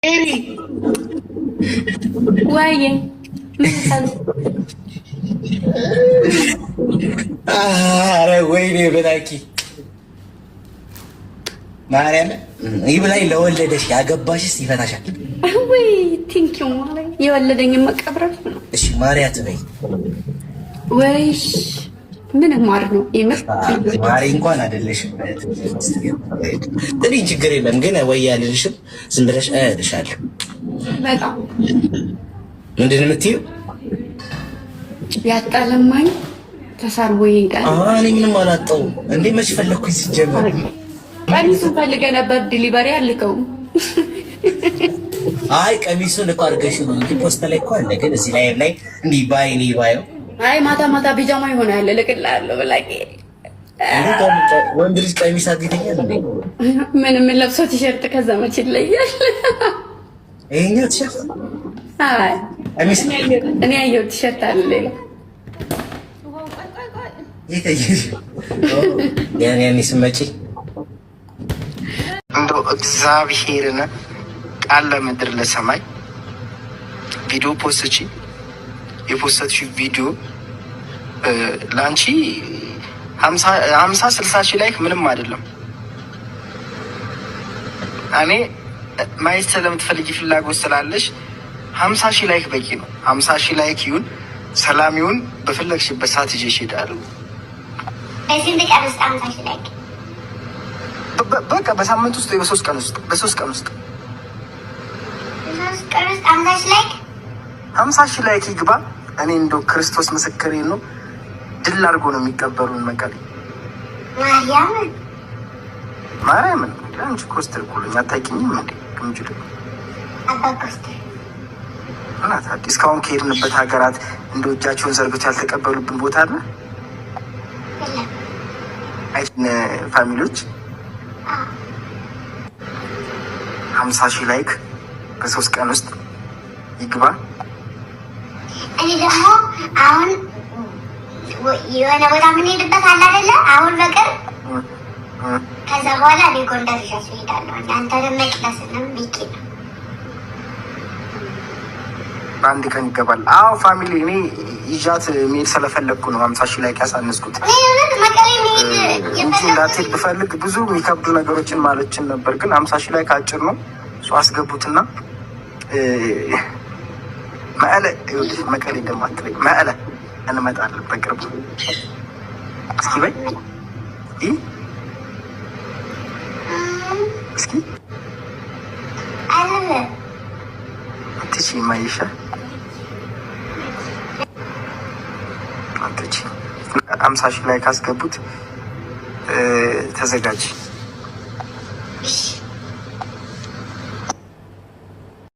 ዋዬ ኧረ ወይኔ በላኪ ማርያም ይብላኝ ለወለደሽ ያገባሽስ ይፈታሻል። ወይ ቲንኪው ማለት የወለደኝ መቀብረር ነው። እሺ ማርያት በይ ወይሽ ምን ማር ነው ይምር ማሪ እንኳን አይደለሽም። እኔ ችግር የለም ግን ወይ ያልልሽም ዝም ብለሽ አይልሻለሁ። በጣም ምንድን ነው የምትይው? ያጣለማኝ ተሳርቦ ይሄዳል። እኔ ምንም አላጣሁም እንዴ መች ፈለኩኝ ሲጀመር ቀሚሱን ፈልገህ ነበር ዲሊቨሪ አልከው። አይ ቀሚሱን እኮ አድርገሽ ነው እንጂ ፖስት ላይ እኮ አለ። ግን እዚህ ላይ እንዲህ ባይኔ ባየው አይ ማታ ማታ ቢጃማ ይሆናል እልክልሃለሁ ብላኝ። ወንድ ልጅ ቀሚስ አግኝተኛል እንዴ? ምን ለብሰው ቲሸርት ከዛ መች ይለያል? ይሄኛው ቲሸርት አይ ቀሚስ እኔ ያየሁት ቲሸርት አለ ሌላ ይተይሽ ያኔ ስመጪ እንደው እግዚአብሔርን ቃል ለምድር ለሰማይ ቪዲዮ ፖስትቺ የፖስትቺ ቪዲዮ ላንቺ 50-60 ሺህ ላይክ ምንም አይደለም። እኔ ማየት ስለምትፈልጊ ፍላጎት ስላለሽ 50 ሺህ ላይክ በቂ ነው። 50 ሺህ ላይክ ይሁን ሰላም ይሁን በፈለግሽበት ሰዓት ይዤሽ እሄዳለሁ። በቃ በሳምንት ውስጥ በሶስት ቀን ውስጥ 50 ሺህ ላይክ ይግባ። እኔ እንደው ክርስቶስ ምስክሬ ነው ድል አድርጎ ነው የሚቀበሉን። መቀሌ ማርያምን አንቺ ኮስተር ኩልኝ አታውቂኝም እንዴ? ግምጁ እናት አዲስ ካሁን ከሄድንበት ሀገራት እንደው እጃቸውን ዘርግቶ ያልተቀበሉብን ቦታ አለ? አይን ፋሚሊዎች 50 ሺህ ላይክ በ3 ቀን ውስጥ ይግባ። እኔ ደግሞ አሁን የሆነ ቦታ የምንሄድበት አለ አይደለ? አሁን በቅርብ ከዛ በኋላ እኔ ጎንደር ይሻሱ ሄዳለሁ። አንተ ደግሞ መቅደስንም ቢቂ ነው በአንድ ቀን ይገባል። አዎ ፋሚሊ እኔ ይዣት መሄድ ስለፈለግኩ ነው 50 ሺህ ላይክ ያሳነስኩት እንጂ እንዳትሄድ ብፈልግ ብዙ የሚከብዱ ነገሮችን ማለችን ነበር። ግን 50 ሺህ ላይክ አጭር ነው። እሱ አስገቡትና መቀሌ ደግሞ አትለኝ መቀሌ እንመጣለን በቅርቡ። እስኪ በይ እስኪ አትቺ ማይሻ አትቺ 50 ሺህ ላይ ካስገቡት ተዘጋጅ።